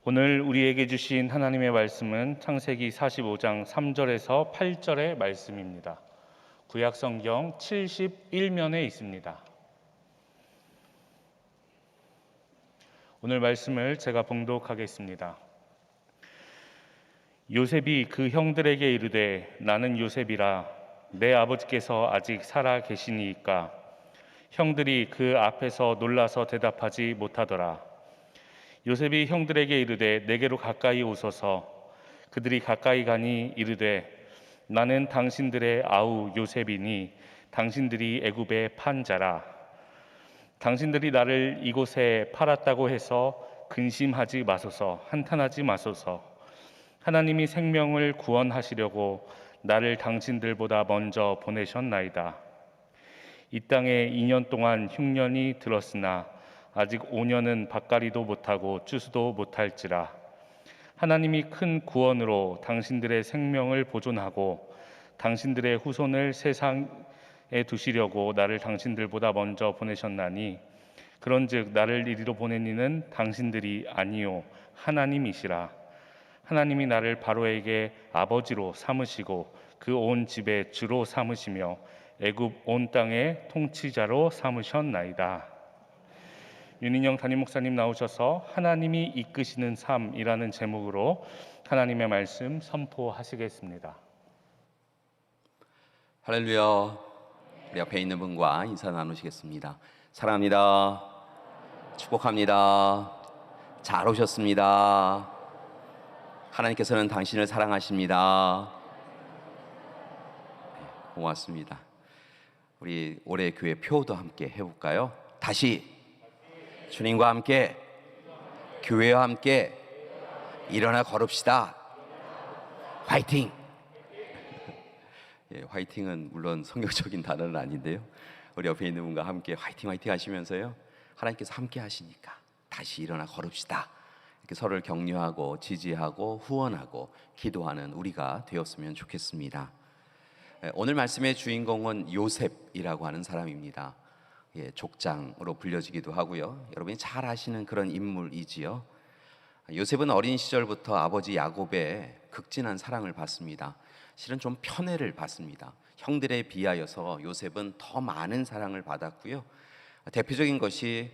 오늘 우리에게 주신 하나님의 말씀은 창세기 45장 3절에서 8절의 말씀입니다. 구약성경 71면에 있습니다. 오늘 말씀을 제가 봉독하겠습니다. 요셉이 그 형들에게 이르되 나는 요셉이라 내 아버지께서 아직 살아 계시니이까. 형들이 그 앞에서 놀라서 대답하지 못하더라. 요셉이 형들에게 이르되 내게로 가까이 오소서. 그들이 가까이 가니 이르되 나는 당신들의 아우 요셉이니 당신들이 애굽에 판 자라. 당신들이 나를 이곳에 팔았다고 해서 근심하지 마소서. 한탄하지 마소서. 하나님이 생명을 구원하시려고 나를 당신들보다 먼저 보내셨나이다. 이 땅에 2년 동안 흉년이 들었으나 아직 5년은 밭갈이도 못하고 추수도 못할지라. 하나님이 큰 구원으로 당신들의 생명을 보존하고 당신들의 후손을 세상에 두시려고 나를 당신들보다 먼저 보내셨나니, 그런즉 나를 이리로 보낸 이는 당신들이 아니요 하나님이시라. 하나님이 나를 바로에게 아버지로 삼으시고 그 온 집의 주로 삼으시며 애굽 온 땅의 통치자로 삼으셨나이다. 윤인영 담임 목사님 나오셔서 하나님이 이끄시는 삶이라는 제목으로 하나님의 말씀 선포하시겠습니다. 할렐루야. 우리 앞에 있는 분과 인사 나누시겠습니다. 사랑합니다. 축복합니다. 잘 오셨습니다. 하나님께서는 당신을 사랑하십니다. 고맙습니다. 우리 올해 교회 표도 함께 해볼까요? 다시 주님과 함께, 교회와 함께 일어나 걸읍시다. 화이팅! 예, 화이팅은 물론 성경적인 단어는 아닌데요, 우리 옆에 있는 분과 함께 화이팅 화이팅 하시면서요, 하나님께서 함께 하시니까 다시 일어나 걸읍시다, 이렇게 서로를 격려하고 지지하고 후원하고 기도하는 우리가 되었으면 좋겠습니다. 오늘 말씀의 주인공은 요셉이라고 하는 사람입니다. 예, 족장으로 불려지기도 하고요, 여러분이 잘 아시는 그런 인물이지요. 요셉은 어린 시절부터 아버지 야곱의 극진한 사랑을 받습니다. 실은 좀 편애를 받습니다. 형들에 비하여서 요셉은 더 많은 사랑을 받았고요, 대표적인 것이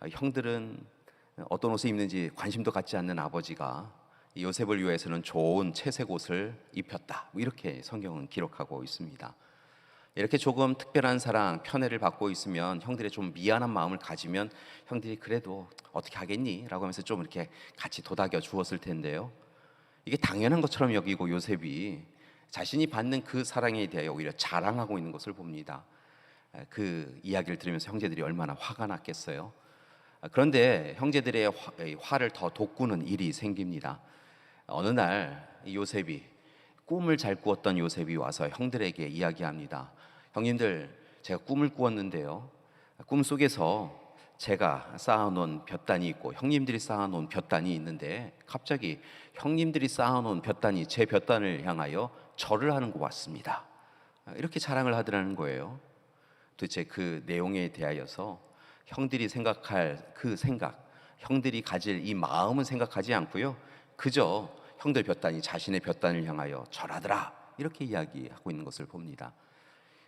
형들은 어떤 옷을 입는지 관심도 갖지 않는 아버지가 요셉을 위해서는 좋은 채색 옷을 입혔다, 이렇게 성경은 기록하고 있습니다. 이렇게 조금 특별한 사랑, 편애를 받고 있으면 형들의 좀 미안한 마음을 가지면 형들이 그래도 어떻게 하겠니? 라고 하면서 좀 이렇게 같이 도닥여 주었을 텐데요, 이게 당연한 것처럼 여기고 요셉이 자신이 받는 그 사랑에 대하여 오히려 자랑하고 있는 것을 봅니다. 그 이야기를 들으면서 형제들이 얼마나 화가 났겠어요. 그런데 형제들의 화를 더 돋구는 일이 생깁니다. 어느 날 요셉이, 꿈을 잘 꾸었던 요셉이 와서 형들에게 이야기합니다. 형님들, 제가 꿈을 꾸었는데요, 꿈속에서 제가 쌓아놓은 볕단이 있고 형님들이 쌓아놓은 볕단이 있는데 갑자기 형님들이 쌓아놓은 볕단이 제 볕단을 향하여 절을 하는 것 같습니다. 이렇게 자랑을 하더라는 거예요. 도대체 그 내용에 대하여서 형들이 생각할 그 생각, 형들이 가질 이 마음은 생각하지 않고요, 그저 형들 볕단이 자신의 볕단을 향하여 절하더라, 이렇게 이야기하고 있는 것을 봅니다.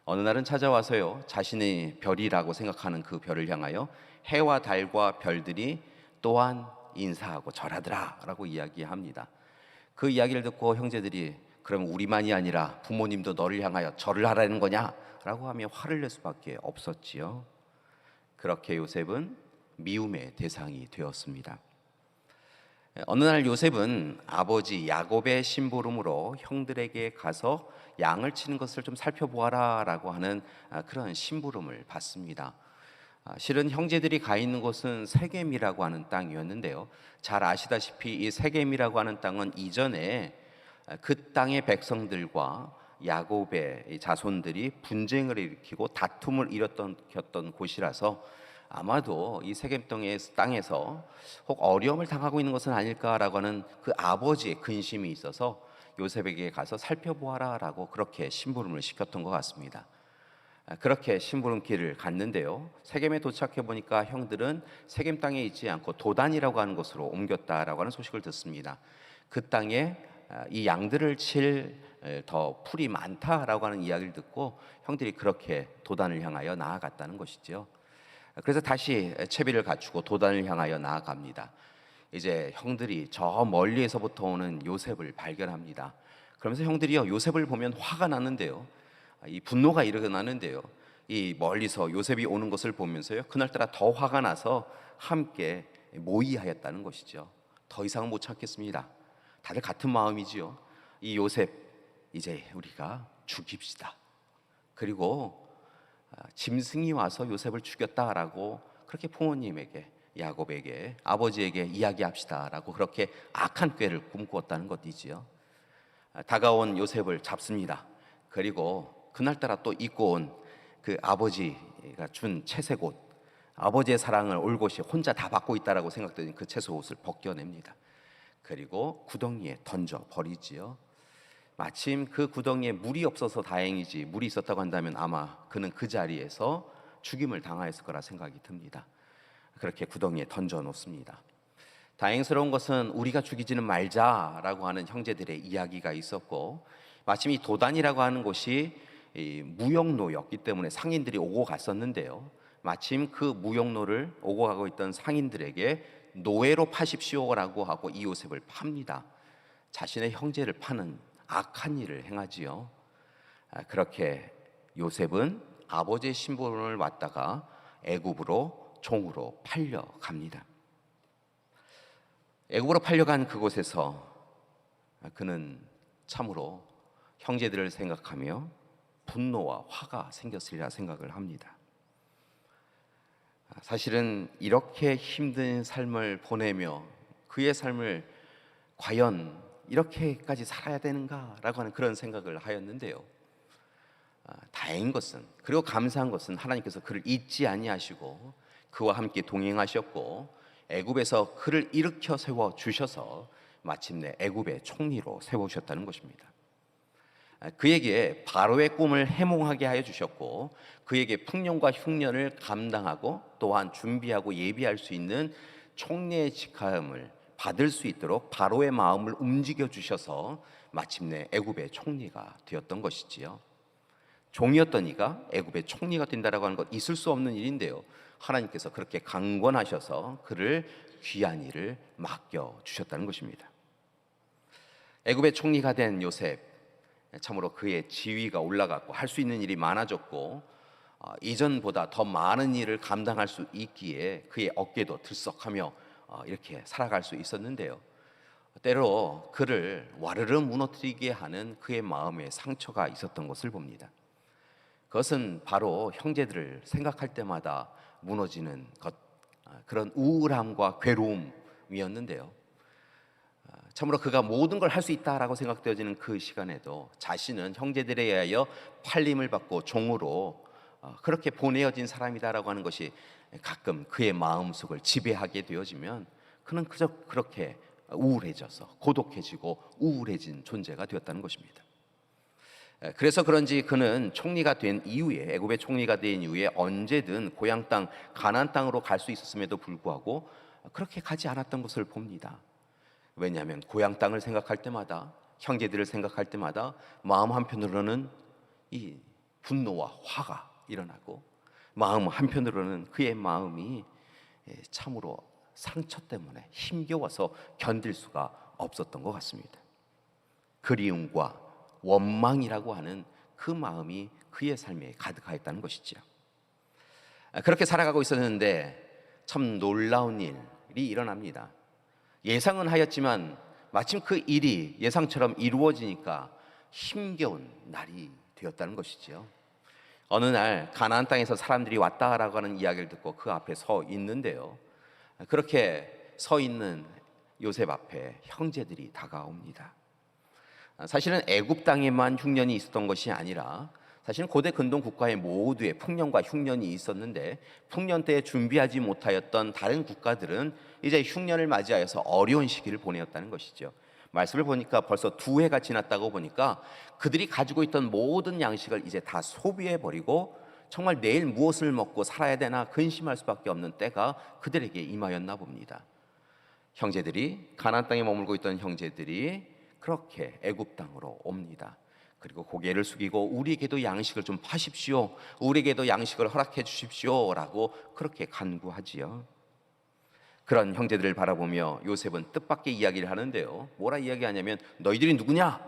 어느 날은 찾아와서요, 자신의 별이라고 생각하는 그 별을 향하여 해와 달과 별들이 또한 인사하고 절하더라 라고 이야기합니다. 그 이야기를 듣고 형제들이 그럼 우리만이 아니라 부모님도 너를 향하여 절을 하라는 거냐? 라고 하며 화를 낼 수밖에 없었지요. 그렇게 요셉은 미움의 대상이 되었습니다. 어느 날 요셉은 아버지 야곱의 심부름으로 형들에게 가서 양을 치는 것을 좀 살펴보아라 라고 하는 그런 심부름을 받습니다. 실은 형제들이 가 있는 곳은 세겜이라고 하는 땅이었는데요, 잘 아시다시피 이 세겜이라고 하는 땅은 이전에 그 땅의 백성들과 야곱의 자손들이 분쟁을 일으키고 다툼을 일으켰던 곳이라서 아마도 이 세겜 땅에서 혹 어려움을 당하고 있는 것은 아닐까라고 하는 그 아버지의 근심이 있어서 요셉에게 가서 살펴보아라 라고 그렇게 심부름을 시켰던 것 같습니다. 그렇게 심부름길을 갔는데요. 세겜에 도착해 보니까 형들은 세겜 땅에 있지 않고 도단이라고 하는 곳으로 옮겼다라고 하는 소식을 듣습니다. 그 땅에 이 양들을 칠 더 풀이 많다라고 하는 이야기를 듣고 형들이 그렇게 도단을 향하여 나아갔다는 것이죠. 그래서 다시 채비를 갖추고 도단을 향하여 나아갑니다. 이제 형들이 저 멀리에서부터 오는 요셉을 발견합니다. 그러면서 형들이요, 요셉을 보면 화가 나는데요, 이 분노가 일어나는데요, 이 멀리서 요셉이 오는 것을 보면서요, 그날따라 더 화가 나서 함께 모의하였다는 것이죠. 더 이상은 못 참겠습니다. 다들 같은 마음이지요. 이 요셉 이제 우리가 죽입시다. 그리고 짐승이 와서 요셉을 죽였다라고 그렇게 부모님에게, 야곱에게, 아버지에게 이야기합시다라고 그렇게 악한 꾀를 꿈꾸었다는 것이지요. 다가온 요셉을 잡습니다. 그리고 그날따라 또 입고 온 그 아버지가 준 채색 옷, 아버지의 사랑을 올곧이 혼자 다 받고 있다라고 생각되는 그 채색 옷을 벗겨냅니다. 그리고 구덩이에 던져 버리지요. 마침 그 구덩이에 물이 없어서 다행이지, 물이 있었다고 한다면 아마 그는 그 자리에서 죽임을 당하였을 거라 생각이 듭니다. 그렇게 구덩이에 던져 놓습니다. 다행스러운 것은 우리가 죽이지는 말자라고 하는 형제들의 이야기가 있었고, 마침 이 도단이라고 하는 곳이 무역로였기 때문에 상인들이 오고 갔었는데요, 마침 그 무역로를 오고 가고 있던 상인들에게 노예로 파십시오라고 하고 이 요셉을 팝니다. 자신의 형제를 파는 악한 일을 행하지요. 그렇게 요셉은 아버지의 심부름을 왔다가 애굽으로 종으로 팔려갑니다. 애굽으로 팔려간 그곳에서 그는 참으로 형제들을 생각하며 분노와 화가 생겼으리라 생각을 합니다. 사실은 이렇게 힘든 삶을 보내며 그의 삶을 과연 이렇게까지 살아야 되는가라고 하는 그런 생각을 하였는데요, 다행인 것은, 그리고 감사한 것은 하나님께서 그를 잊지 아니하시고 그와 함께 동행하셨고 애굽에서 그를 일으켜 세워 주셔서 마침내 애굽의 총리로 세우셨다는 것입니다. 그에게 바로의 꿈을 해몽하게 하여 주셨고 그에게 풍년과 흉년을 감당하고 또한 준비하고 예비할 수 있는 총리의 직함을 받을 수 있도록 바로의 마음을 움직여 주셔서 마침내 애굽의 총리가 되었던 것이지요. 종이었던 이가 애굽의 총리가 된다라고 하는 것, 있을 수 없는 일인데요, 하나님께서 그렇게 강권하셔서 그를 귀한 일을 맡겨 주셨다는 것입니다. 애굽의 총리가 된 요셉, 참으로 그의 지위가 올라갔고 할 수 있는 일이 많아졌고 이전보다 더 많은 일을 감당할 수 있기에 그의 어깨도 들썩하며 이렇게 살아갈 수 있었는데요, 때로 그를 와르르 무너뜨리게 하는 그의 마음에 상처가 있었던 것을 봅니다. 그것은 바로 형제들을 생각할 때마다 무너지는 것, 그런 우울함과 괴로움이었는데요, 참으로 그가 모든 걸 할 수 있다라고 생각되어지는 그 시간에도 자신은 형제들에 의하여 팔림을 받고 종으로 그렇게 보내어진 사람이다라고 하는 것이 가끔 그의 마음속을 지배하게 되어지면 그는 그저 그렇게 우울해져서 고독해지고 우울해진 존재가 되었다는 것입니다. 그래서 그런지 그는 총리가 된 이후에, 애굽의 총리가 된 이후에 언제든 고향 땅 가나안 땅으로 갈 수 있었음에도 불구하고 그렇게 가지 않았던 것을 봅니다. 왜냐하면 고향 땅을 생각할 때마다, 형제들을 생각할 때마다 마음 한편으로는 이 분노와 화가 일어나고 마음 한편으로는 그의 마음이 참으로 상처 때문에 힘겨워서 견딜 수가 없었던 것 같습니다. 그리움과 원망이라고 하는 그 마음이 그의 삶에 가득하였다는 것이죠. 그렇게 살아가고 있었는데 참 놀라운 일이 일어납니다. 예상은 하였지만 마침 그 일이 예상처럼 이루어지니까 힘겨운 날이 되었다는 것이죠. 어느 날 가나안 땅에서 사람들이 왔다라고 하는 이야기를 듣고 그 앞에 서 있는데요, 그렇게 서 있는 요셉 앞에 형제들이 다가옵니다. 사실은 애굽 땅에만 흉년이 있었던 것이 아니라 사실은 고대 근동 국가의 모두에 풍년과 흉년이 있었는데, 풍년 때에 준비하지 못하였던 다른 국가들은 이제 흉년을 맞이하여서 어려운 시기를 보내었다는 것이죠. 말씀을 보니까 벌써 2해가 지났다고 보니까 그들이 가지고 있던 모든 양식을 이제 다 소비해 버리고 정말 내일 무엇을 먹고 살아야 되나 근심할 수밖에 없는 때가 그들에게 임하였나 봅니다. 형제들이 가나안 땅에 머물고 있던 형제들이 그렇게 애굽 땅으로 옵니다. 그리고 고개를 숙이고 우리에게도 양식을 좀 파십시오, 우리에게도 양식을 허락해 주십시오라고 그렇게 간구하지요. 그런 형제들을 바라보며 요셉은 뜻밖의 이야기를 하는데요. 뭐라 이야기하냐면 너희들이 누구냐?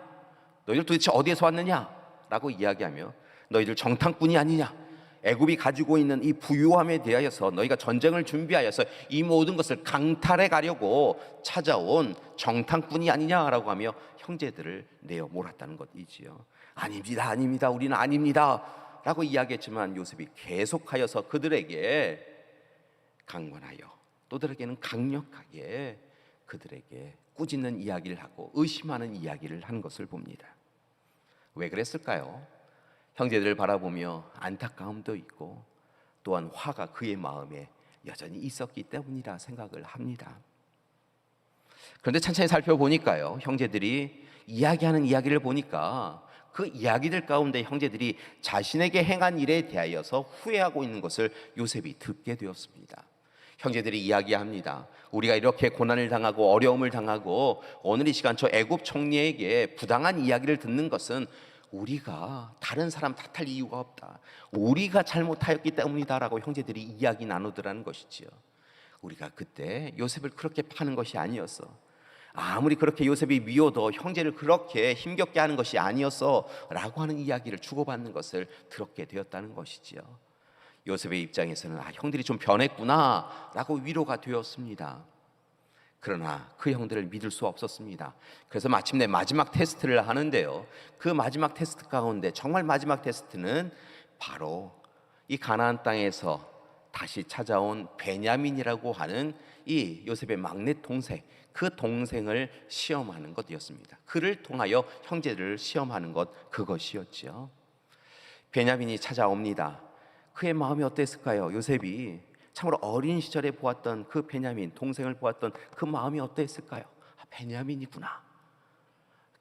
너희들 도대체 어디에서 왔느냐? 라고 이야기하며 너희들 정탐꾼이 아니냐? 애굽이 가지고 있는 이 부유함에 대하여서 너희가 전쟁을 준비하여서 이 모든 것을 강탈해 가려고 찾아온 정탐꾼이 아니냐라고 하며 형제들을 내어 몰았다는 것이지요. 아닙니다, 아닙니다, 우리는 아닙니다 라고 이야기했지만 요셉이 계속하여서 그들에게 강권하여 또 그들에게는 강력하게 그들에게 꾸짖는 이야기를 하고 의심하는 이야기를 한 것을 봅니다. 왜 그랬을까요? 형제들을 바라보며 안타까움도 있고 또한 화가 그의 마음에 여전히 있었기 때문이라 생각을 합니다. 그런데 천천히 살펴보니까요, 형제들이 이야기하는 이야기를 보니까 그 이야기들 가운데 형제들이 자신에게 행한 일에 대하여서 후회하고 있는 것을 요셉이 듣게 되었습니다. 형제들이 이야기합니다. 우리가 이렇게 고난을 당하고 어려움을 당하고 오늘 이 시간 저 애굽 총리에게 부당한 이야기를 듣는 것은 우리가 다른 사람 탓할 이유가 없다, 우리가 잘못하였기 때문이다 라고 형제들이 이야기 나누더라는 것이지요. 우리가 그때 요셉을 그렇게 파는 것이 아니었어, 아무리 그렇게 요셉이 미워도 형제를 그렇게 힘겹게 하는 것이 아니었어 라고 하는 이야기를 주고받는 것을 들었게 되었다는 것이지요. 요셉의 입장에서는 형들이 좀 변했구나 라고 위로가 되었습니다. 그러나 그 형들을 믿을 수 없었습니다. 그래서 마침내 마지막 테스트를 하는데요, 그 마지막 테스트 가운데 정말 마지막 테스트는 바로 이 가나안 땅에서 다시 찾아온 베냐민이라고 하는 이 요셉의 막내 동생, 그 동생을 시험하는 것이었습니다. 그를 통하여 형제를 시험하는 것, 그것이었죠. 베냐민이 찾아옵니다. 그의 마음이 어땠을까요? 요셉이 참으로 어린 시절에 보았던 그 베냐민, 동생을 보았던 그 마음이 어땠을까요? 베냐민이구나.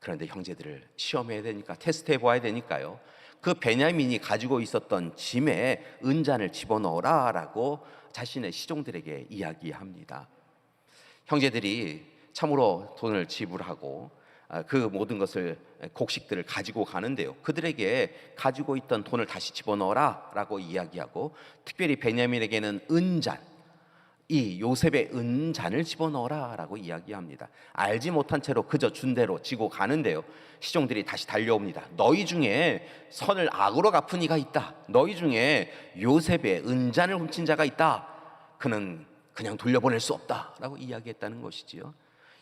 그런데 형제들을 시험해야 되니까, 테스트해 보아야 되니까요, 그 베냐민이 가지고 있었던 짐에 은잔을 집어넣어라 라고 자신의 시종들에게 이야기합니다. 형제들이 참으로 돈을 지불하고 그 모든 것을, 곡식들을 가지고 가는데요, 그들에게 가지고 있던 돈을 다시 집어넣어라 라고 이야기하고, 특별히 베냐민에게는 은잔, 이 요셉의 은잔을 집어넣어라 라고 이야기합니다. 알지 못한 채로 그저 준 대로 지고 가는데요, 시종들이 다시 달려옵니다. 너희 중에 선을 악으로 갚은 이가 있다, 너희 중에 요셉의 은잔을 훔친 자가 있다, 그는 그냥 돌려보낼 수 없다 라고 이야기했다는 것이지요.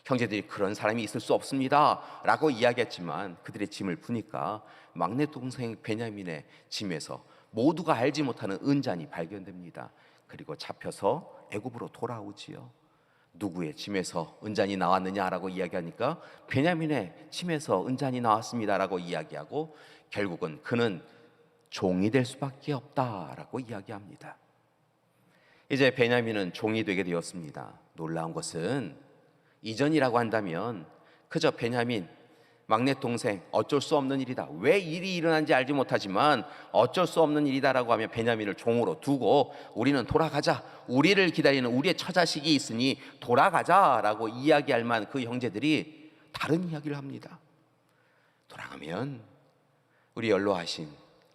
형제들이 그런 사람이 있을 수 없습니다 라고 이야기했지만 그들의 짐을 푸니까 막내 동생 베냐민의 짐에서 모두가 알지 못하는 은잔이 발견됩니다. 그리고 잡혀서 애굽으로 돌아오지요. 누구의 짐에서 은잔이 나왔느냐라고 이야기하니까 베냐민의 짐에서 은잔이 나왔습니다라고 이야기하고, 결국은 그는 종이 될 수밖에 없다라고 이야기합니다. 이제 베냐민은 종이 되게 되었습니다. 놀라운 것은 이전이라고 한다면 그저 베냐민, 막내 동생, 어쩔 수 없는 일이다, 왜 일이 일어난지 알지 못하지만 어쩔 수 없는 일이다라고 하면 베냐민을 종으로 두고 우리는 돌아가자, 우리를 기다리는 우리의 처자식이 있으니 돌아가자라고 이야기할 만한 그 형제들이 다른 이야기를 합니다. 돌아가면 우리 연로하신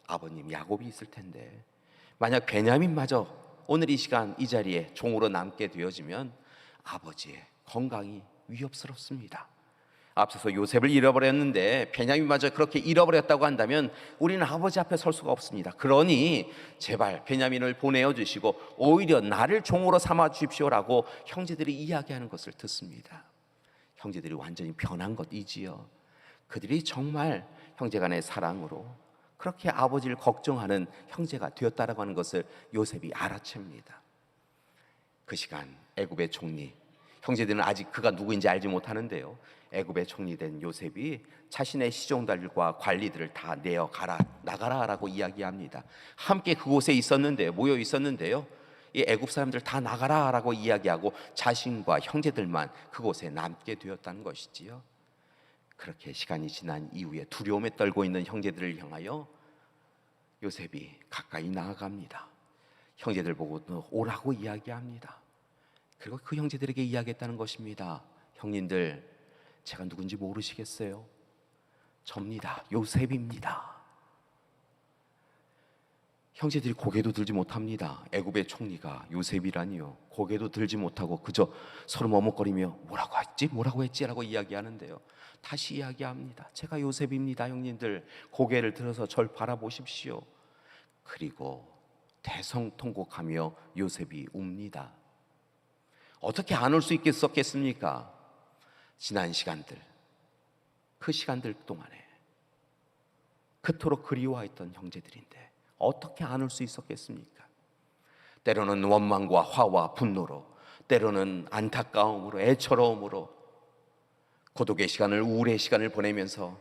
아버님 야곱이 있을 텐데, 만약 베냐민마저 오늘 이 시간 이 자리에 종으로 남게 되어지면 아버지의 건강이 위협스럽습니다. 앞서서 요셉을 잃어버렸는데 베냐민마저 그렇게 잃어버렸다고 한다면 우리는 아버지 앞에 설 수가 없습니다. 그러니 제발 베냐민을 보내어 주시고 오히려 나를 종으로 삼아 주십시오라고 형제들이 이야기하는 것을 듣습니다. 형제들이 완전히 변한 것이지요. 그들이 정말 형제간의 사랑으로 그렇게 아버지를 걱정하는 형제가 되었다라고 하는 것을 요셉이 알아챕니다. 그 시간 애굽의 총리, 형제들은 아직 그가 누구인지 알지 못하는데요, 애굽의 총리된 요셉이 자신의 시종들과 관리들을 다 내어 나가라라고 이야기합니다. 함께 그곳에 있었는데요, 모여 있었는데요, 이 애굽 사람들 다 나가라라고 이야기하고 자신과 형제들만 그곳에 남게 되었다는 것이지요. 그렇게 시간이 지난 이후에 두려움에 떨고 있는 형제들을 향하여 요셉이 가까이 나아갑니다. 형제들 보고 오라고 이야기합니다. 그리고 그 형제들에게 이야기했다는 것입니다. 형님들, 제가 누군지 모르시겠어요? 접니다. 요셉입니다. 형제들이 고개도 들지 못합니다. 애굽의 총리가 요셉이라니요. 고개도 들지 못하고 그저 서로 머뭇거리며 뭐라고 했지 라고 이야기하는데요. 다시 이야기합니다. 제가 요셉입니다. 형님들, 고개를 들어서 절 바라보십시오. 그리고 대성통곡하며 요셉이 웁니다. 어떻게 안 올 수 있겠습니까? 지난 시간들, 그 시간들 동안에 그토록 그리워했던 형제들인데 어떻게 안 올 수 있었겠습니까? 때로는 원망과 화와 분노로, 때로는 안타까움으로, 애처로움으로 고독의 시간을, 우울의 시간을 보내면서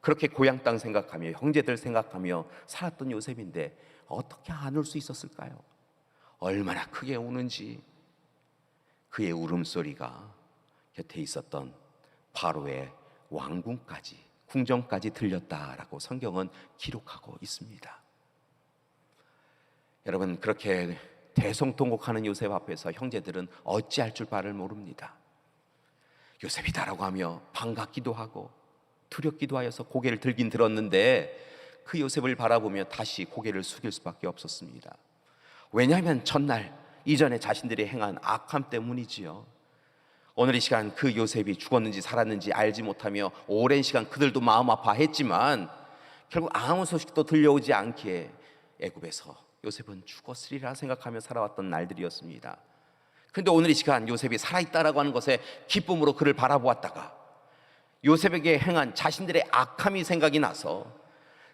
그렇게 고향 땅 생각하며 형제들 생각하며 살았던 요셉인데 어떻게 안 올 수 있었을까요? 얼마나 크게 우는지 그의 울음소리가 곁에 있었던 바로의 왕궁까지, 궁정까지 들렸다라고 성경은 기록하고 있습니다. 여러분, 그렇게 대성통곡하는 요셉 앞에서 형제들은 어찌할 줄 바를 모릅니다. 요셉이다라고 하며 반갑기도 하고 두렵기도 하여서 고개를 들긴 들었는데 그 요셉을 바라보며 다시 고개를 숙일 수밖에 없었습니다. 왜냐하면 전날 이전에 자신들이 행한 악함 때문이지요. 오늘 이 시간 그 요셉이 죽었는지 살았는지 알지 못하며 오랜 시간 그들도 마음 아파했지만 결국 아무 소식도 들려오지 않기에 애굽에서 요셉은 죽었으리라 생각하며 살아왔던 날들이었습니다. 그런데 오늘 이 시간 요셉이 살아있다라고 하는 것에 기쁨으로 그를 바라보았다가 요셉에게 행한 자신들의 악함이 생각이 나서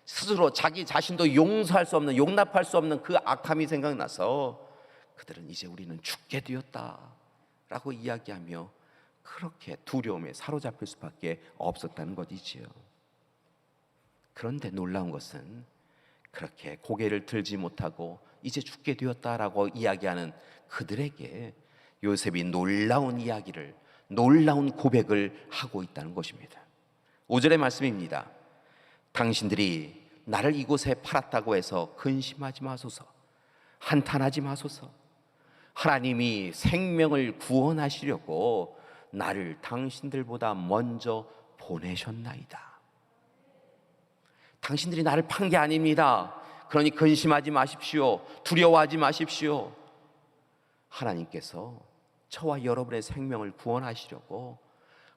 스스로 자기 자신도 용서할 수 없는, 용납할 수 없는 그 악함이 생각나서 그들은 이제 우리는 죽게 되었다라고 이야기하며 그렇게 두려움에 사로잡힐 수밖에 없었다는 것이지요. 그런데 놀라운 것은 그렇게 고개를 들지 못하고 이제 죽게 되었다라고 이야기하는 그들에게 요셉이 놀라운 이야기를, 놀라운 고백을 하고 있다는 것입니다. 5절의 말씀입니다. 당신들이 나를 이곳에 팔았다고 해서 근심하지 마소서, 한탄하지 마소서. 하나님이 생명을 구원하시려고 나를 당신들보다 먼저 보내셨나이다. 당신들이 나를 판 게 아닙니다. 그러니 근심하지 마십시오. 두려워하지 마십시오. 하나님께서 저와 여러분의 생명을 구원하시려고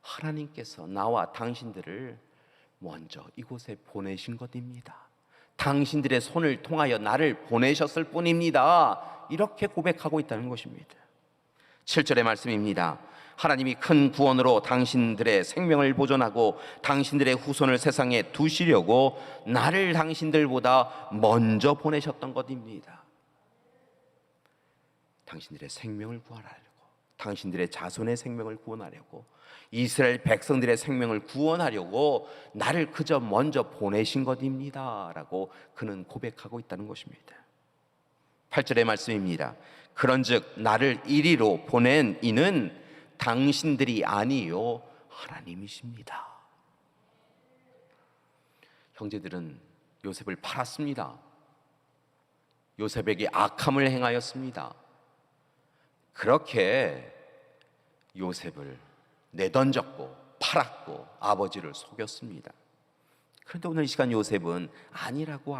하나님께서 나와 당신들을 먼저 이곳에 보내신 것입니다. 당신들의 손을 통하여 나를 보내셨을 뿐입니다. 이렇게 고백하고 있다는 것입니다. 7절의 말씀입니다. 하나님이 큰 구원으로 당신들의 생명을 보존하고 당신들의 후손을 세상에 두시려고 나를 당신들보다 먼저 보내셨던 것입니다. 당신들의 생명을 구원하려고, 당신들의 자손의 생명을 구원하려고, 이스라엘 백성들의 생명을 구원하려고 나를 그저 먼저 보내신 것입니다 라고 그는 고백하고 있다는 것입니다. 8절의 말씀입니다. 그런즉 나를 이리로 보낸 이는 당신들이 아니요 하나님이십니다. 형제들은 요셉을 팔았습니다. 요셉에게 악함을 행하였습니다. 그렇게 요셉을 내던졌고 팔았고 아버지를 속였습니다. 그런데 오늘 이 시간 요셉은 아니라고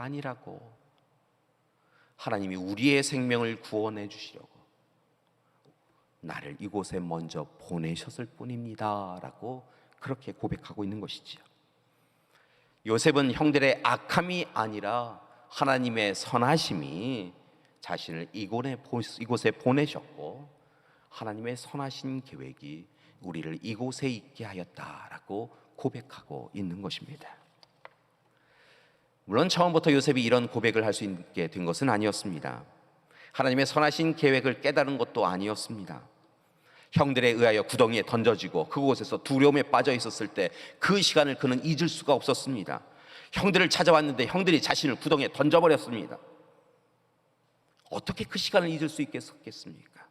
하나님이 우리의 생명을 구원해 주시려고 나를 이곳에 먼저 보내셨을 뿐입니다 라고 그렇게 고백하고 있는 것이지요. 요셉은 형들의 악함이 아니라 하나님의 선하심이 자신을 이곳에 보내셨고 하나님의 선하신 계획이 우리를 이곳에 있게 하였다라고 고백하고 있는 것입니다. 물론 처음부터 요셉이 이런 고백을 할 수 있게 된 것은 아니었습니다. 하나님의 선하신 계획을 깨달은 것도 아니었습니다. 형들에 의하여 구덩이에 던져지고 그곳에서 두려움에 빠져 있었을 때 그 시간을 그는 잊을 수가 없었습니다. 형들을 찾아왔는데 형들이 자신을 구덩이에 던져버렸습니다. 어떻게 그 시간을 잊을 수 있겠습니까?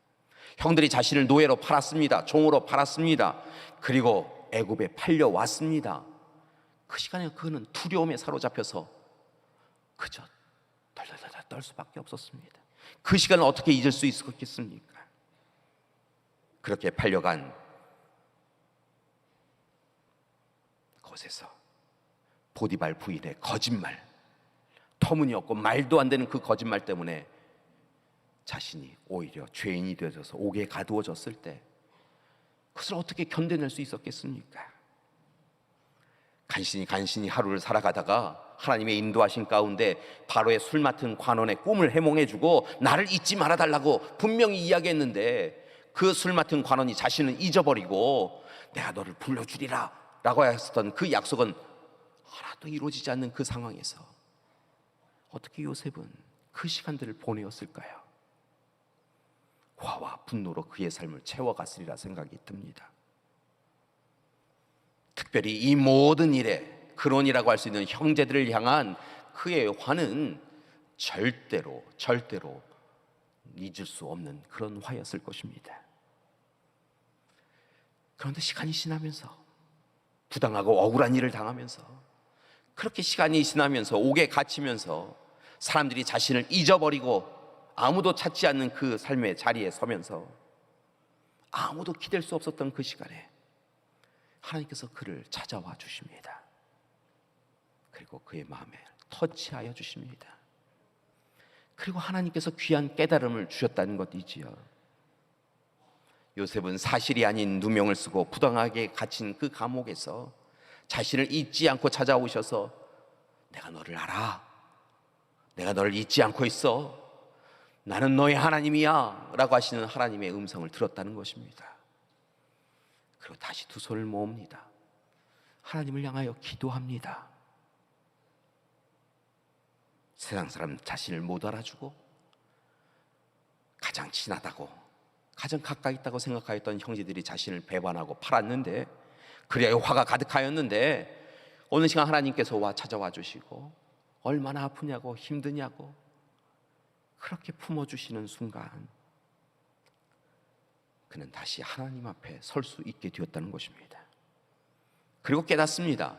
형들이 자신을 노예로 팔았습니다. 종으로 팔았습니다. 그리고 애굽에 팔려왔습니다. 그 시간에 그는 두려움에 사로잡혀서 그저 덜덜덜 떨 수밖에 없었습니다. 그 시간을 어떻게 잊을 수 있었겠습니까? 그렇게 팔려간 곳에서 보디발 부인의 거짓말, 터무니없고 말도 안 되는 그 거짓말 때문에 자신이 오히려 죄인이 되어져서 옥에 가두어졌을 때 그것을 어떻게 견뎌낼 수 있었겠습니까? 간신히 하루를 살아가다가 하나님의 인도하신 가운데 바로의 술 맡은 관원의 꿈을 해몽해주고 나를 잊지 말아달라고 분명히 이야기했는데 그 술 맡은 관원이 자신은 잊어버리고 내가 너를 불러주리라 라고 했었던 그 약속은 하나도 이루어지지 않는 그 상황에서 어떻게 요셉은 그 시간들을 보내었을까요? 화와 분노로 그의 삶을 채워갔으리라 생각이 듭니다. 특별히 이 모든 일에 근원이라고 할 수 있는 형제들을 향한 그의 화는 절대로 잊을 수 없는 그런 화였을 것입니다. 그런데 시간이 지나면서 부당하고 억울한 일을 당하면서 그렇게 시간이 지나면서 옥에 갇히면서 사람들이 자신을 잊어버리고 아무도 찾지 않는 그 삶의 자리에 서면서 아무도 기댈 수 없었던 그 시간에 하나님께서 그를 찾아와 주십니다. 그리고 그의 마음에 터치하여 주십니다. 그리고 하나님께서 귀한 깨달음을 주셨다는 것이지요. 요셉은 사실이 아닌 누명을 쓰고 부당하게 갇힌 그 감옥에서 자신을 잊지 않고 찾아오셔서 내가 너를 알아. 내가 너를 잊지 않고 있어. 나는 너의 하나님이야 라고 하시는 하나님의 음성을 들었다는 것입니다. 그리고 다시 두 손을 모읍니다. 하나님을 향하여 기도합니다. 세상 사람 자신을 못 알아주고 가장 친하다고 가장 가까이 있다고 생각하였던 형제들이 자신을 배반하고 팔았는데 그래야 화가 가득하였는데 어느 시간 하나님께서 찾아와 주시고 얼마나 아프냐고 힘드냐고 그렇게 품어주시는 순간 그는 다시 하나님 앞에 설 수 있게 되었다는 것입니다. 그리고 깨닫습니다.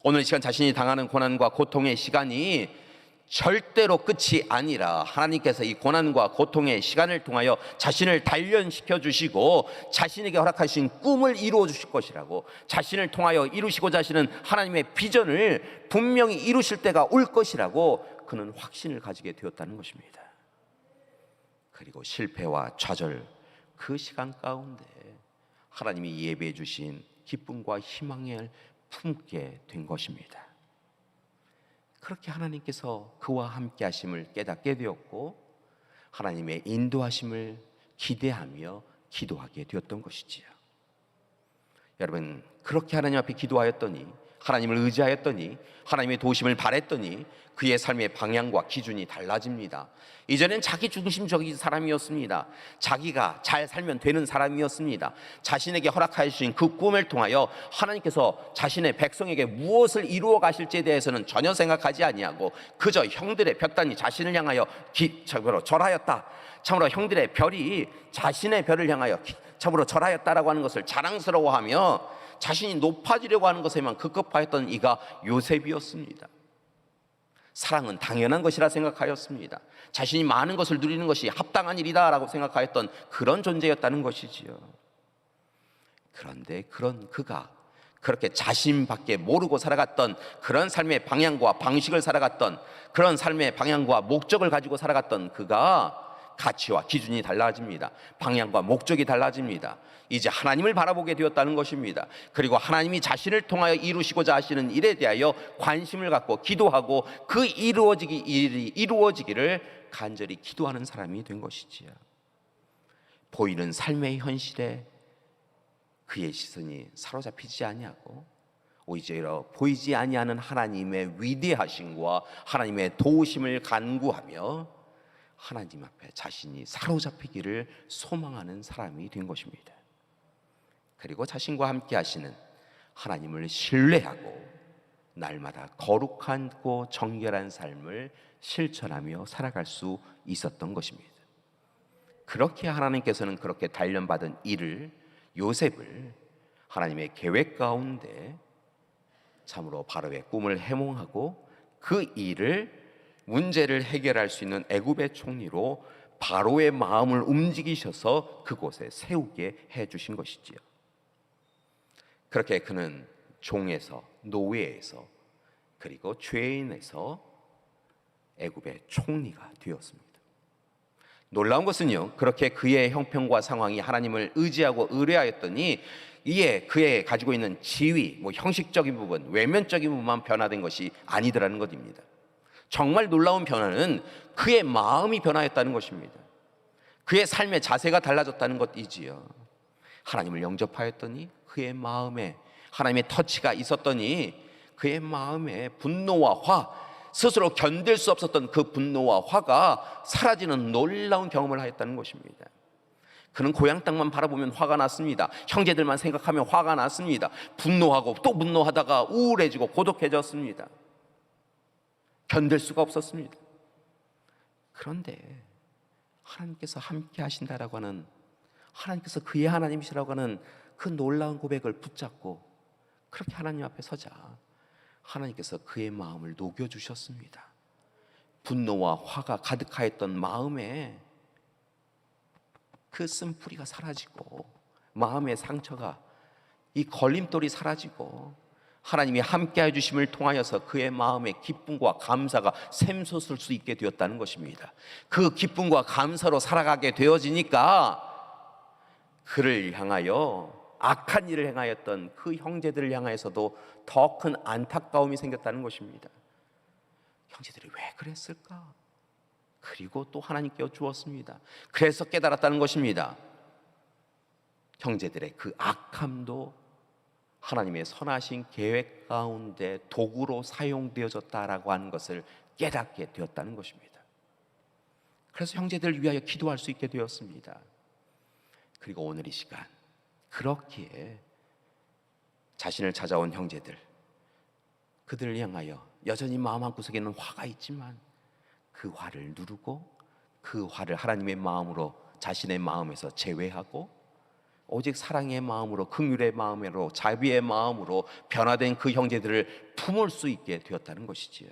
오늘 이 시간 자신이 당하는 고난과 고통의 시간이 절대로 끝이 아니라 하나님께서 이 고난과 고통의 시간을 통하여 자신을 단련시켜 주시고 자신에게 허락하신 꿈을 이루어 주실 것이라고, 자신을 통하여 이루시고자 하시는 하나님의 비전을 분명히 이루실 때가 올 것이라고 그는 확신을 가지게 되었다는 것입니다. 그리고 실패와 좌절 그 시간 가운데 하나님이 예배해 주신 기쁨과 희망을 품게 된 것입니다. 그렇게 하나님께서 그와 함께 하심을 깨닫게 되었고 하나님의 인도하심을 기대하며 기도하게 되었던 것이지요. 여러분, 그렇게 하나님 앞에 기도하였더니, 하나님을 의지하였더니, 하나님의 도우심을 바랬더니 그의 삶의 방향과 기준이 달라집니다. 이전엔 자기 중심적인 사람이었습니다. 자기가 잘 살면 되는 사람이었습니다. 자신에게 허락하여 주신 그 꿈을 통하여 하나님께서 자신의 백성에게 무엇을 이루어 가실지에 대해서는 전혀 생각하지 아니하고 그저 형들의 볕단이 자신을 향하여 참으로 절하였다. 참으로 형들의 별이 자신의 별을 향하여 참으로 절하였다라고 하는 것을 자랑스러워하며 자신이 높아지려고 하는 것에만 급급하였던 이가 요셉이었습니다. 사랑은 당연한 것이라 생각하였습니다. 자신이 많은 것을 누리는 것이 합당한 일이다라고 생각하였던 그런 존재였다는 것이지요. 그런데 그런 그가 그렇게 자신밖에 모르고 살아갔던 그런 삶의 방향과 방식을 살아갔던 그런 삶의 방향과 목적을 가지고 살아갔던 그가 가치와 기준이 달라집니다. 방향과 목적이 달라집니다. 이제 하나님을 바라보게 되었다는 것입니다. 그리고 하나님이 자신을 통하여 이루시고자 하시는 일에 대하여 관심을 갖고 기도하고 그 일이 이루어지기를 간절히 기도하는 사람이 된 것이지요. 보이는 삶의 현실에 그의 시선이 사로잡히지 아니하고 오히려 보이지 아니하는 하나님의 위대하심과 하나님의 도우심을 간구하며 하나님 앞에 자신이 사로잡히기를 소망하는 사람이 된 것입니다. 그리고 자신과 함께 하시는 하나님을 신뢰하고 날마다 거룩하고 정결한 삶을 실천하며 살아갈 수 있었던 것입니다. 그렇게 하나님께서는 그렇게 단련받은 요셉을 하나님의 계획 가운데 참으로 바로의 꿈을 해몽하고 그 일을 문제를 해결할 수 있는 애굽의 총리로 바로의 마음을 움직이셔서 그곳에 세우게 해주신 것이지요. 그렇게 그는 종에서, 노예에서, 그리고 죄인에서 애굽의 총리가 되었습니다. 놀라운 것은요, 그렇게 그의 형편과 상황이 하나님을 의지하고 의뢰하였더니 이에 그의 가지고 있는 지위, 형식적인 부분, 외면적인 부분만 변화된 것이 아니더라는 것입니다. 정말 놀라운 변화는 그의 마음이 변화했다는 것입니다. 그의 삶의 자세가 달라졌다는 것이지요. 하나님을 영접하였더니 그의 마음에 하나님의 터치가 있었더니 그의 마음에 분노와 화, 스스로 견딜 수 없었던 그 분노와 화가 사라지는 놀라운 경험을 하였다는 것입니다. 그는 고향 땅만 바라보면 화가 났습니다. 형제들만 생각하면 화가 났습니다. 분노하고 또 분노하다가 우울해지고 고독해졌습니다. 견딜 수가 없었습니다. 그런데 하나님께서 함께 하신다라고 하는, 하나님께서 그의 하나님이시라고 하는 그 놀라운 고백을 붙잡고 그렇게 하나님 앞에 서자 하나님께서 그의 마음을 녹여주셨습니다. 분노와 화가 가득하였던 마음에 그 쓴뿌리가 사라지고 마음의 상처가, 이 걸림돌이 사라지고 하나님이 함께 해주심을 통하여서 그의 마음의 기쁨과 감사가 샘솟을 수 있게 되었다는 것입니다. 그 기쁨과 감사로 살아가게 되어지니까 그를 향하여, 악한 일을 행하였던 그 형제들을 향하여서도 더 큰 안타까움이 생겼다는 것입니다. 형제들이 왜 그랬을까? 그리고 또 하나님께 여쭈었습니다. 그래서 깨달았다는 것입니다. 형제들의 그 악함도 하나님의 선하신 계획 가운데 도구로 사용되어졌다라고 하는 것을 깨닫게 되었다는 것입니다. 그래서 형제들을 위하여 기도할 수 있게 되었습니다. 그리고 오늘 이 시간 그렇기에 자신을 찾아온 형제들, 그들을 향하여 여전히 마음 한구석에는 화가 있지만 그 화를 누르고 그 화를 하나님의 마음으로 자신의 마음에서 제외하고 오직 사랑의 마음으로, 긍휼의 마음으로, 자비의 마음으로 변화된 그 형제들을 품을 수 있게 되었다는 것이지요.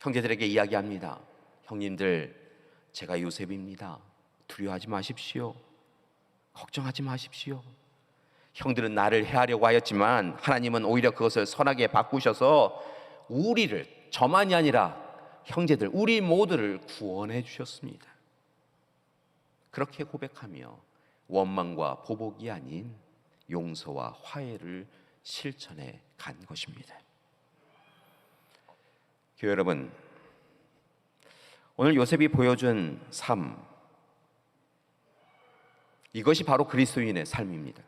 형제들에게 이야기합니다. 형님들, 제가 요셉입니다. 두려워하지 마십시오. 걱정하지 마십시오. 형들은 나를 해하려고 하였지만 하나님은 오히려 그것을 선하게 바꾸셔서 우리를, 저만이 아니라 형제들, 우리 모두를 구원해 주셨습니다. 그렇게 고백하며 원망과 보복이 아닌 용서와 화해를 실천해 간 것입니다. 교회 여러분, 오늘 요셉이 보여준 삶, 이것이 바로 그리스도인의 삶입니다.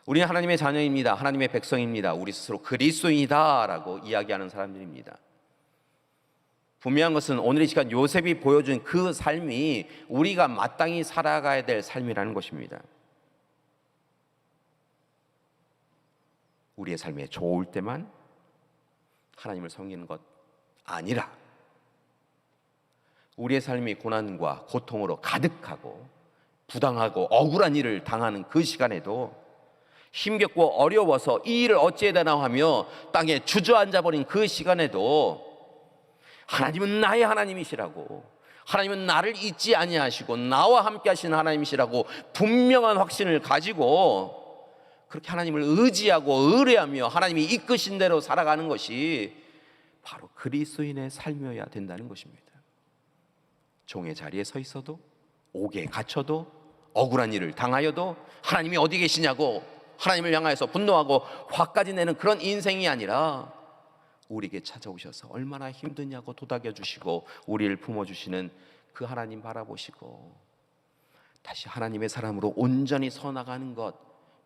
우리는 하나님의 자녀입니다. 하나님의 백성입니다. 우리 스스로 그리스도인이다 라고 이야기하는 사람들입니다. 분명한 것은 오늘 이 시간 요셉이 보여준 그 삶이 우리가 마땅히 살아가야 될 삶이라는 것입니다. 우리의 삶에 좋을 때만 하나님을 섬기는 것 아니라 우리의 삶이 고난과 고통으로 가득하고 부당하고 억울한 일을 당하는 그 시간에도 힘겹고 어려워서 이 일을 어찌해야 되나 하며 땅에 주저앉아 버린 그 시간에도 하나님은 나의 하나님이시라고, 하나님은 나를 잊지 아니하시고 나와 함께 하시는 하나님이시라고 분명한 확신을 가지고 그렇게 하나님을 의지하고 의뢰하며 하나님이 이끄신 대로 살아가는 것이 바로 그리스도인의 삶이어야 된다는 것입니다. 종의 자리에 서 있어도, 옥에 갇혀도, 억울한 일을 당하여도 하나님이 어디 계시냐고 하나님을 향하여서 분노하고 화까지 내는 그런 인생이 아니라 우리에게 찾아오셔서 얼마나 힘드냐고 도닥여주시고 우리를 품어주시는 그 하나님 바라보시고 다시 하나님의 사람으로 온전히 서나가는 것,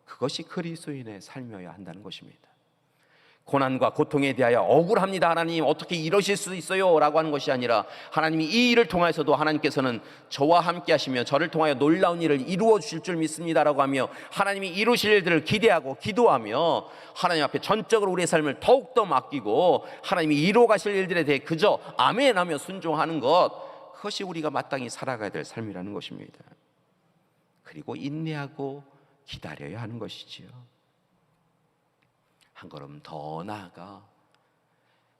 그것이 그리스도인의 삶이어야 한다는 것입니다. 고난과 고통에 대하여 억울합니다, 하나님 어떻게 이러실 수 있어요? 라고 하는 것이 아니라 하나님이 이 일을 통해서도 하나님께서는 저와 함께 하시며 저를 통하여 놀라운 일을 이루어 주실 줄 믿습니다 라고 하며 하나님이 이루실 일들을 기대하고 기도하며 하나님 앞에 전적으로 우리의 삶을 더욱더 맡기고 하나님이 이루어 가실 일들에 대해 그저 아멘 하며 순종하는 것, 그것이 우리가 마땅히 살아가야 될 삶이라는 것입니다. 그리고 인내하고 기다려야 하는 것이지요. 한 걸음 더 나아가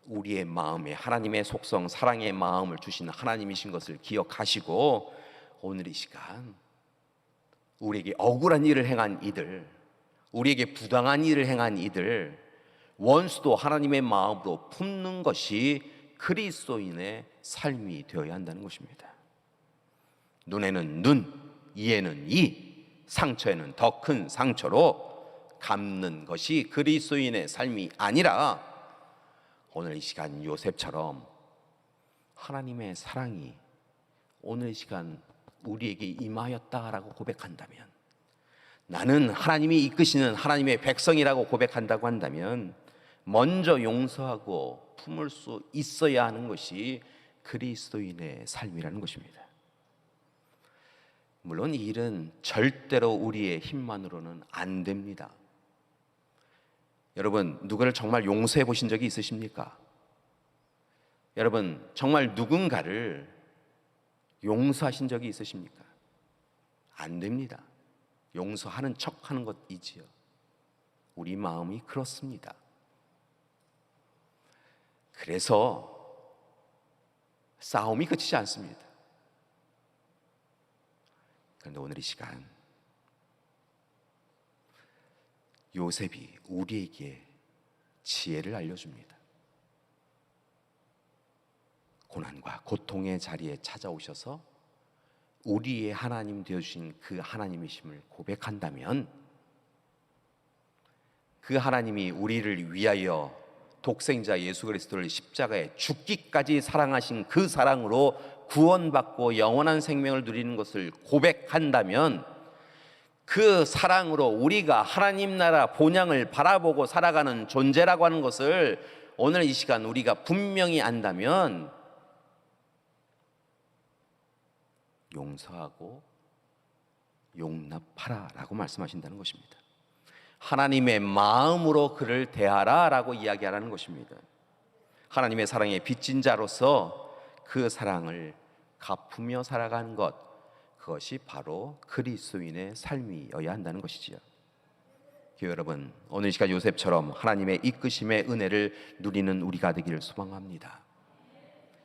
우리의 마음에 하나님의 속성, 사랑의 마음을 주신 하나님이신 것을 기억하시고 오늘 이 시간 우리에게 억울한 일을 행한 이들, 우리에게 부당한 일을 행한 이들, 원수도 하나님의 마음으로 품는 것이 그리스도인의 삶이 되어야 한다는 것입니다. 눈에는 눈, 이에는 이, 상처에는 더 큰 상처로 갚는 것이 그리스도인의 삶이 아니라 오늘 이 시간 요셉처럼 하나님의 사랑이 오늘 이 시간 우리에게 임하였다라고 고백한다면, 나는 하나님이 이끄시는 하나님의 백성이라고 고백한다고 한다면 먼저 용서하고 품을 수 있어야 하는 것이 그리스도인의 삶이라는 것입니다. 물론 이 일은 절대로 우리의 힘만으로는 안 됩니다. 여러분, 누구를 정말 용서해 보신 적이 있으십니까? 여러분, 정말 누군가를 용서하신 적이 있으십니까? 안 됩니다. 용서하는 척 하는 것이지요. 우리 마음이 그렇습니다. 그래서 싸움이 그치지 않습니다. 그런데 오늘 이 시간 요셉이 우리에게 지혜를 알려줍니다. 고난과 고통의 자리에 찾아오셔서 우리의 하나님 되어주신 그 하나님이심을 고백한다면, 그 하나님이 우리를 위하여 독생자 예수 그리스도를 십자가에 죽기까지 사랑하신 그 사랑으로 구원받고 영원한 생명을 누리는 것을 고백한다면, 그 사랑으로 우리가 하나님 나라 본향을 바라보고 살아가는 존재라고 하는 것을 오늘 이 시간 우리가 분명히 안다면 용서하고 용납하라 라고 말씀하신다는 것입니다. 하나님의 마음으로 그를 대하라 라고 이야기하라는 것입니다. 하나님의 사랑에 빚진 자로서 그 사랑을 갚으며 살아가는 것, 그것이 바로 그리스도인의 삶이어야 한다는 것이지요. 교회 여러분, 오늘 이 시간 요셉처럼 하나님의 이끄심의 은혜를 누리는 우리가 되기를 소망합니다.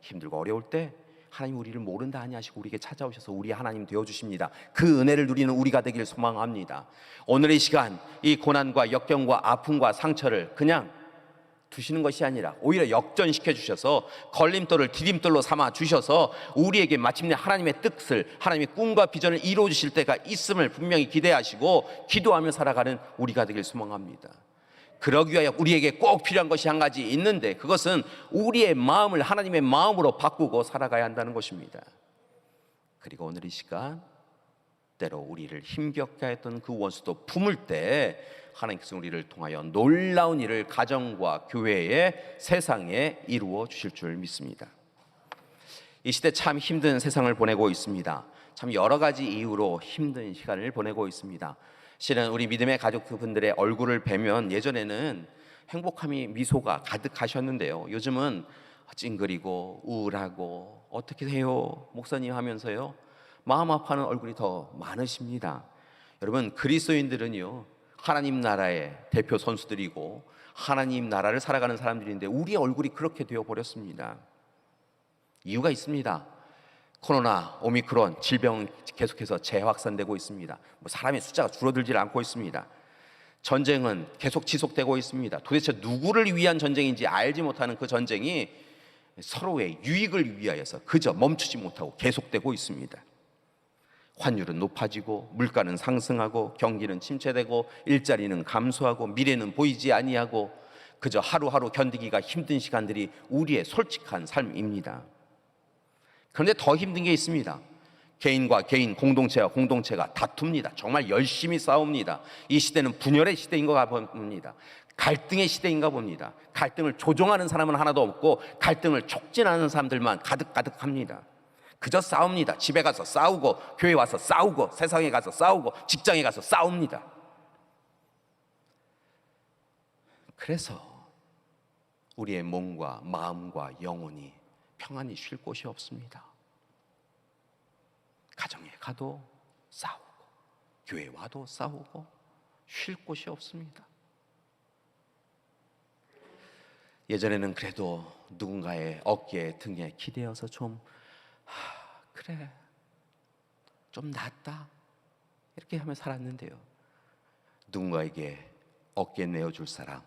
힘들고 어려울 때 하나님 우리를 모른다 하니 하시고 우리에게 찾아오셔서 우리 하나님 되어주십니다. 그 은혜를 누리는 우리가 되기를 소망합니다. 오늘 이 시간 이 고난과 역경과 아픔과 상처를 그냥 두시는 것이 아니라 오히려 역전시켜 주셔서 걸림돌을 디딤돌로 삼아 주셔서 우리에게 마침내 하나님의 뜻을, 하나님의 꿈과 비전을 이루어 주실 때가 있음을 분명히 기대하시고 기도하며 살아가는 우리가 되길 소망합니다. 그러기 위하여 우리에게 꼭 필요한 것이 한 가지 있는데, 그것은 우리의 마음을 하나님의 마음으로 바꾸고 살아가야 한다는 것입니다. 그리고 오늘 이 시간 때로 우리를 힘겹게 했던 그 원수도 품을 때 하나님께서 우리를 통하여 놀라운 일을 가정과 교회에, 세상에 이루어 주실 줄 믿습니다. 이 시대 참 힘든 세상을 보내고 있습니다. 참 여러 가지 이유로 힘든 시간을 보내고 있습니다. 실은 우리 믿음의 가족분들의 얼굴을 뵈면 예전에는 행복함이, 미소가 가득하셨는데요, 요즘은 찡그리고 우울하고 어떻게 해요 목사님 하면서요 마음 아파하는 얼굴이 더 많으십니다. 여러분, 그리스도인들은요 하나님 나라의 대표 선수들이고 하나님 나라를 살아가는 사람들인데 우리의 얼굴이 그렇게 되어버렸습니다. 이유가 있습니다. 코로나, 오미크론 질병 계속해서 재확산되고 있습니다. 사람의 숫자가 줄어들지 않고 있습니다. 전쟁은 계속 지속되고 있습니다. 도대체 누구를 위한 전쟁인지 알지 못하는 그 전쟁이 서로의 유익을 위하여서 그저 멈추지 못하고 계속되고 있습니다. 환율은 높아지고 물가는 상승하고 경기는 침체되고 일자리는 감소하고 미래는 보이지 아니하고 그저 하루하루 견디기가 힘든 시간들이 우리의 솔직한 삶입니다. 그런데 더 힘든 게 있습니다. 개인과 개인, 공동체와 공동체가 다툽니다. 정말 열심히 싸웁니다. 이 시대는 분열의 시대인가 봅니다. 갈등의 시대인가 봅니다. 갈등을 조종하는 사람은 하나도 없고 갈등을 촉진하는 사람들만 가득가득합니다. 그저 싸웁니다. 집에 가서 싸우고, 교회 와서 싸우고, 세상에 가서 싸우고, 직장에 가서 싸웁니다. 그래서 우리의 몸과 마음과 영혼이 평안히 쉴 곳이 없습니다. 가정에 가도 싸우고, 교회 와도 싸우고, 쉴 곳이 없습니다. 예전에는 그래도 누군가의 어깨에 등에 기대어서 좀 그래 좀 낫다 이렇게 하며 살았는데요. 누군가에게 어깨 내어줄 사람,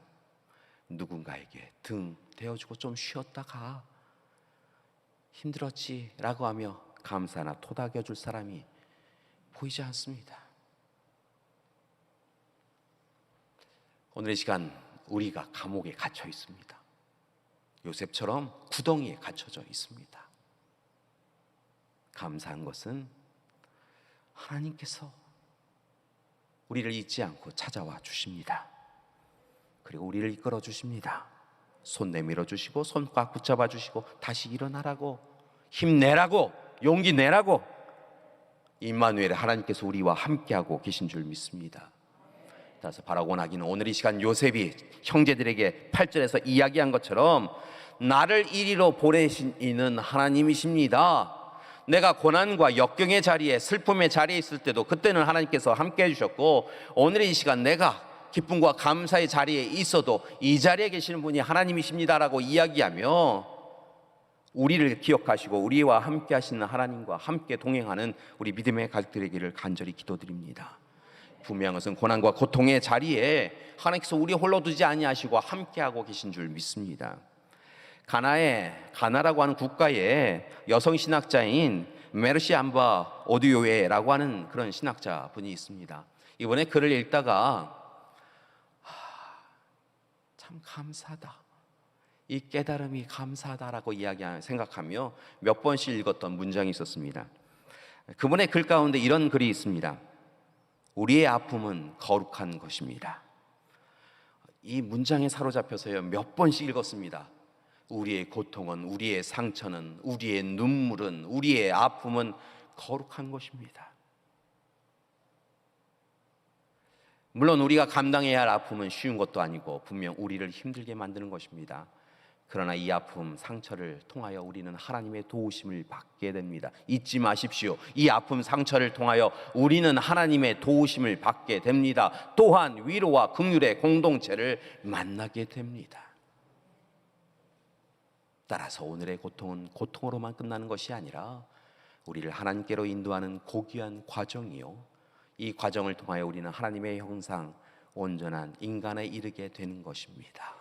누군가에게 등 대어주고 좀 쉬었다 가, 힘들었지 라고 하며 감사나 토닥여줄 사람이 보이지 않습니다. 오늘 이 시간 우리가 감옥에 갇혀 있습니다. 요셉처럼 구덩이에 갇혀져 있습니다. 감사한 것은 하나님께서 우리를 잊지 않고 찾아와 주십니다. 그리고 우리를 이끌어 주십니다. 손 내밀어 주시고 손 꽉 붙잡아 주시고 다시 일어나라고, 힘내라고, 용기 내라고, 임마누엘 하나님께서 우리와 함께하고 계신 줄 믿습니다. 따라서 바라고 나기는 오늘 이 시간 요셉이 형제들에게 8절에서 이야기한 것처럼 나를 이리로 보내신 이는 하나님이십니다. 내가 고난과 역경의 자리에, 슬픔의 자리에 있을 때도 그때는 하나님께서 함께 해주셨고, 오늘의 이 시간 내가 기쁨과 감사의 자리에 있어도 이 자리에 계시는 분이 하나님이십니다라고 이야기하며 우리를 기억하시고 우리와 함께 하시는 하나님과 함께 동행하는 우리 믿음의 가족들이 되기를 간절히 기도드립니다. 분명한 것은 고난과 고통의 자리에 하나님께서 우리 홀로 두지 아니하시고 함께하고 계신 줄 믿습니다. 가나라고 하는 국가의 여성 신학자인 메르시 암바 오디오웨라고 하는 그런 신학자 분이 있습니다. 이번에 글을 읽다가 참 감사하다, 이 깨달음이 감사하다라고 생각하며 몇 번씩 읽었던 문장이 있었습니다. 그분의 글 가운데 이런 글이 있습니다. 우리의 아픔은 거룩한 것입니다. 이 문장에 사로잡혀서요 몇 번씩 읽었습니다. 우리의 고통은, 우리의 상처는, 우리의 눈물은, 우리의 아픔은 거룩한 것입니다. 물론 우리가 감당해야 할 아픔은 쉬운 것도 아니고 분명 우리를 힘들게 만드는 것입니다. 그러나 이 아픔, 상처를 통하여 우리는 하나님의 도우심을 받게 됩니다. 잊지 마십시오. 이 아픔, 상처를 통하여 우리는 하나님의 도우심을 받게 됩니다. 또한 위로와 긍휼의 공동체를 만나게 됩니다. 따라서 오늘의 고통은 고통으로만 끝나는 것이 아니라 우리를 하나님께로 인도하는 고귀한 과정이요, 이 과정을 통하여 우리는 하나님의 형상, 온전한 인간에 이르게 되는 것입니다.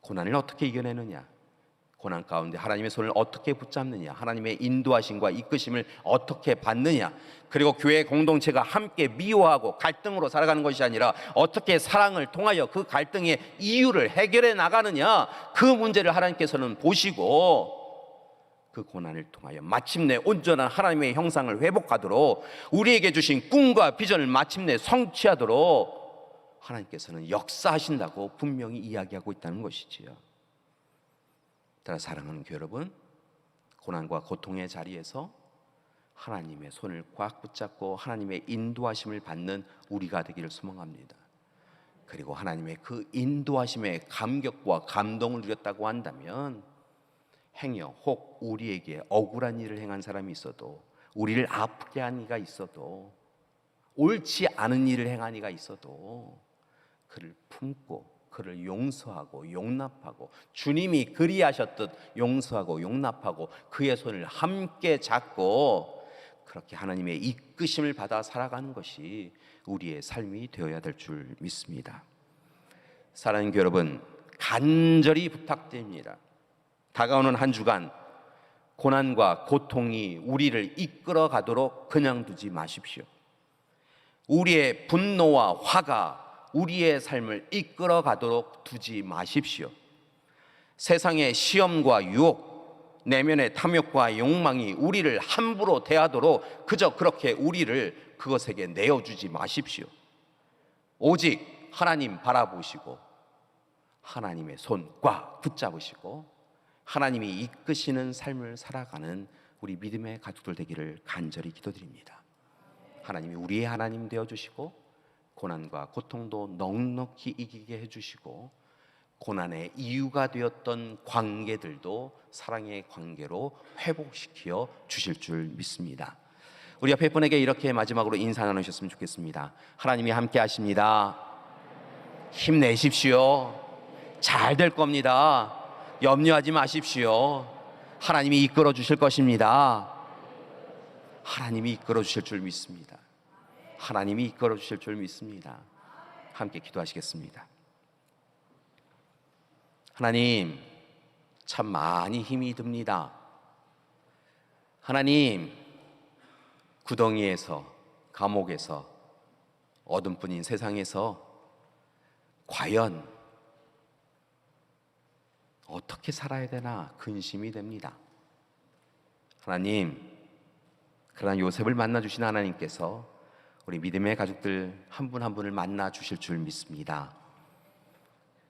고난을 어떻게 이겨내느냐, 고난 가운데 하나님의 손을 어떻게 붙잡느냐, 하나님의 인도하심과 이끄심을 어떻게 받느냐, 그리고 교회 공동체가 함께 미워하고 갈등으로 살아가는 것이 아니라 어떻게 사랑을 통하여 그 갈등의 이유를 해결해 나가느냐, 그 문제를 하나님께서는 보시고 그 고난을 통하여 마침내 온전한 하나님의 형상을 회복하도록, 우리에게 주신 꿈과 비전을 마침내 성취하도록 하나님께서는 역사하신다고 분명히 이야기하고 있다는 것이지요. 따라 사랑하는 교회 여러분, 고난과 고통의 자리에서 하나님의 손을 꽉 붙잡고 하나님의 인도하심을 받는 우리가 되기를 소망합니다. 그리고 하나님의 그 인도하심의 감격과 감동을 누렸다고 한다면, 행여 혹 우리에게 억울한 일을 행한 사람이 있어도, 우리를 아프게 한 이가 있어도, 옳지 않은 일을 행한 이가 있어도 그를 품고 그를 용서하고 용납하고, 주님이 그리하셨듯 용서하고 용납하고 그의 손을 함께 잡고 그렇게 하나님의 이끄심을 받아 살아가는 것이 우리의 삶이 되어야 될 줄 믿습니다. 사랑하는 교회 여러분, 간절히 부탁드립니다. 다가오는 한 주간 고난과 고통이 우리를 이끌어 가도록 그냥 두지 마십시오. 우리의 분노와 화가 우리의 삶을 이끌어 가도록 두지 마십시오. 세상의 시험과 유혹, 내면의 탐욕과 욕망이 우리를 함부로 대하도록 그저 그렇게 우리를 그것에게 내어주지 마십시오. 오직 하나님 바라보시고 하나님의 손 꽉 붙잡으시고 하나님이 이끄시는 삶을 살아가는 우리 믿음의 가족들 되기를 간절히 기도드립니다. 하나님이 우리의 하나님 되어주시고 고난과 고통도 넉넉히 이기게 해주시고 고난의 이유가 되었던 관계들도 사랑의 관계로 회복시켜 주실 줄 믿습니다. 우리 옆에 분에게 이렇게 마지막으로 인사 나누셨으면 좋겠습니다. 하나님이 함께 하십니다. 힘내십시오. 잘 될 겁니다. 염려하지 마십시오. 하나님이 이끌어 주실 것입니다. 하나님이 이끌어 주실 줄 믿습니다. 하나님이 이끌어 주실 줄 믿습니다. 함께 기도하시겠습니다. 하나님, 참 많이 힘이 듭니다. 하나님, 구덩이에서, 감옥에서, 어둠뿐인 세상에서 과연 어떻게 살아야 되나 근심이 됩니다. 하나님, 그러나 요셉을 만나 주신 하나님께서 우리 믿음의 가족들 한 분 한 분을 만나 주실 줄 믿습니다.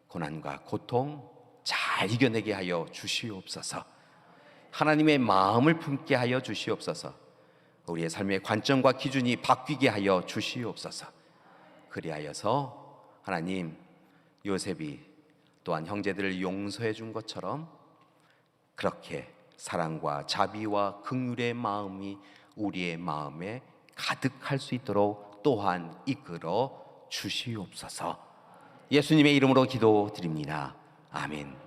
고난과 고통 잘 이겨내게 하여 주시옵소서. 하나님의 마음을 품게 하여 주시옵소서. 우리의 삶의 관점과 기준이 바뀌게 하여 주시옵소서. 그리하여서 하나님, 요셉이 또한 형제들을 용서해 준 것처럼 그렇게 사랑과 자비와 긍휼의 마음이 우리의 마음에 가득할 수 있도록 또한 이끌어 주시옵소서. 예수님의 이름으로 기도드립니다. 아멘.